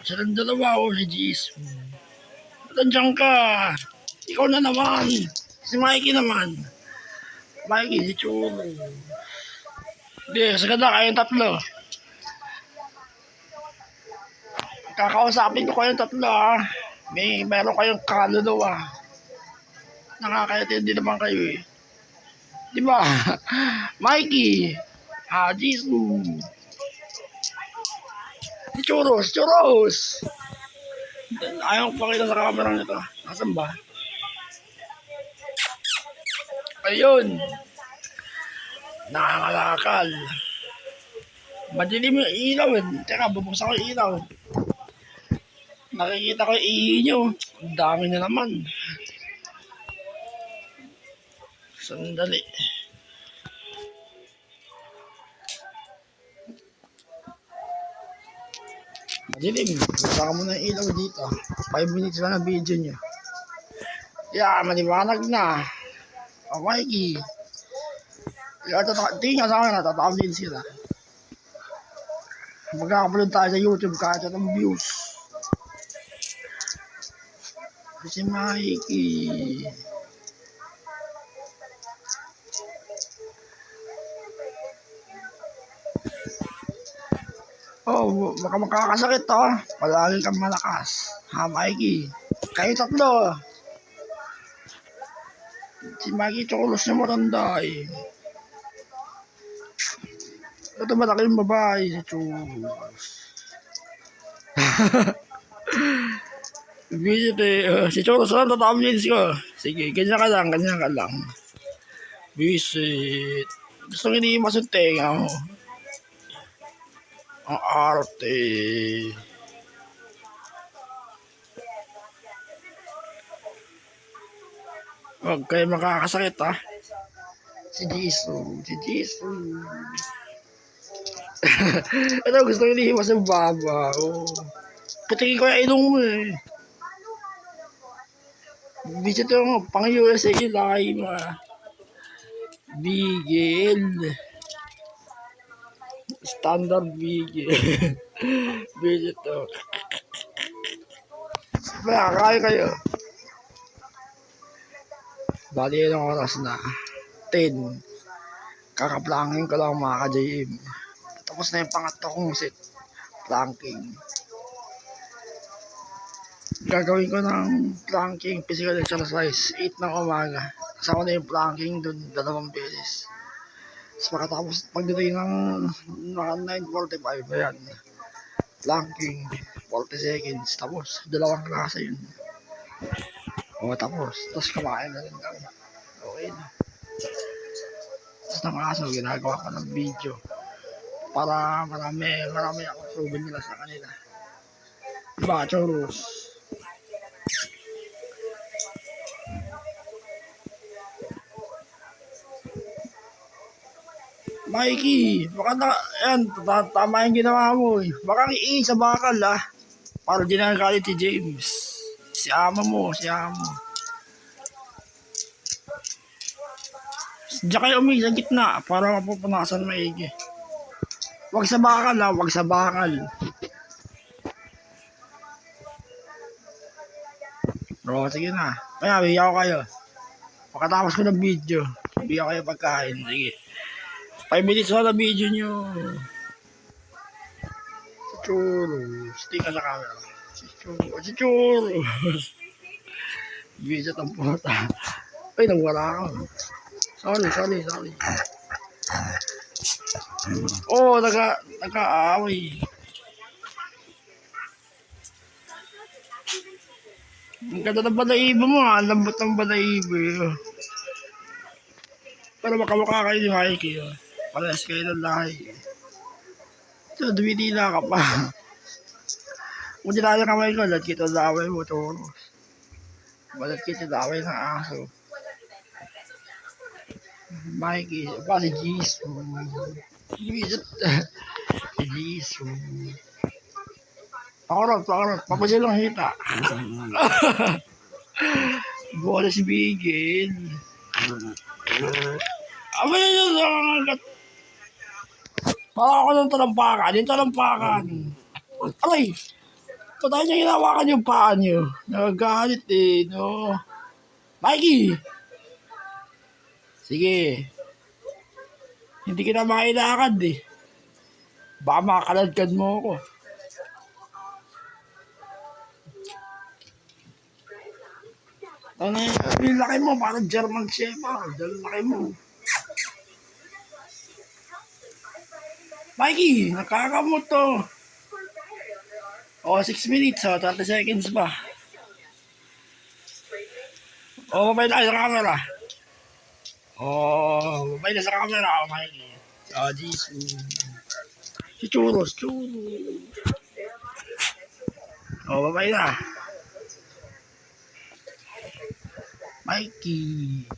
Silang dalawa o si Jisoo. Nandiyan ka. Ikaw na naman. Si Mikey naman. Mikey, si Chulo. Hindi, sagad na kayong tatlo. Kakausapin ko kayong tatlo ha. Meron kayong kaluluwa. Nakakayatid din naman kayo eh. Di ba? Mikey. Jisoo. Si Churros. Churros. Ayaw ko pakita sa camera nito. Nasaan ba? Ayun. Nakakalakal. Madilim yung ilaw eh. Teka, bubuksan ko yung ilaw. Nakikita ko yung ihi nyo. Ang dami na naman. Sandali. Madilim. Buksan ko muna yung ilaw dito. 5 minutes lang ang video nyo. Maliwanag na. Mikey. Tingnan sa akin, natatawag din sila. Magkakapulod tayo sa YouTube kahit anong views. Si Mikey. Baka makakasakit to. Palagi kang malakas. Mikey. Kayo tatlo. Si Mikey chokolos na matanda eh. Ito malaki yung babae si Chokolos. Visit eh. Si Chokolos lang tatabilis ko. Sige, ganyan ka lang. Visit. Gusto nga iniimas yung tenga mo. Ang arte. Huwag kayo makakasakit ha. Si Jisoo. Ito gusto ko inihimas yung baba. Patingin ko yung ilong mo eh. Visit yung pang USA live Bigel. Standard Bigel. Visit to. Kaya kayo. Bali yung oras na 10. Kakaplanking ko lang mga ka-JM. Tapos na yung pangatlo kong set. Planking. Gagawin ko ng planking physical exercise 8 ng umaga. Kasama na yung planking dun 2 beses. Tapos makatapos pagdating ng 9:45 ayan. Planking 40 seconds. Tapos 2 klase yun. Tapos kumain na rin kami. Okay na. Tapos ng aso ginagawa ko ng video. Para marami akong proven nila sa kanila. Diba, Churros? Mikey, baka tama yung ginawa mo eh. Baka sa bakal para di nagagalit si James. Si ama mo. Diyan kayo sa gitna para mapupunasan maigi. Wag sa bakal. Bro, sige na. Kaya, bigyan ko kayo. Pagkatapos ko ng video, bigyan kayo pagkain. Sige. 5 minutes na na video nyo. Si Churros. Tingnan sa camera. Si Churros. Video ang puta. Ay, nagwala ako. Sorry. Nag-aaway. Ang ganda ng balahibo mo ha. Ang lambot ng balahibo. Pero makamukha kayo ni Mikey. Parehas kayo ng lahi. Ito, dumitila ka pa. Kung dinala kamay ko, lahat kita laway mo, Churros. Balat kita laway ng aso. Mikey, si Jisoo. Jisoo. Pakarot. Papasya lang hita. Bola si Bigel. Aba yun lang. Baka ako ng talampakan. Yung talampakan. Aray! Patay niya hinawakan yung paa niyo. Nagagalit eh, no? Mikey! Sige. Hindi kita makilakad eh. Baka makaladkad mo ako. Ano yung laki mo, parang German Shepherd. Ang laki mo. Mikey, nakakamot to. O, 6 minutes, 30 seconds pa. O, mabay na sa camera. O, mabay na sa camera, Mikey. O, Jesus. Si Churros. O, mabay na. Mikey.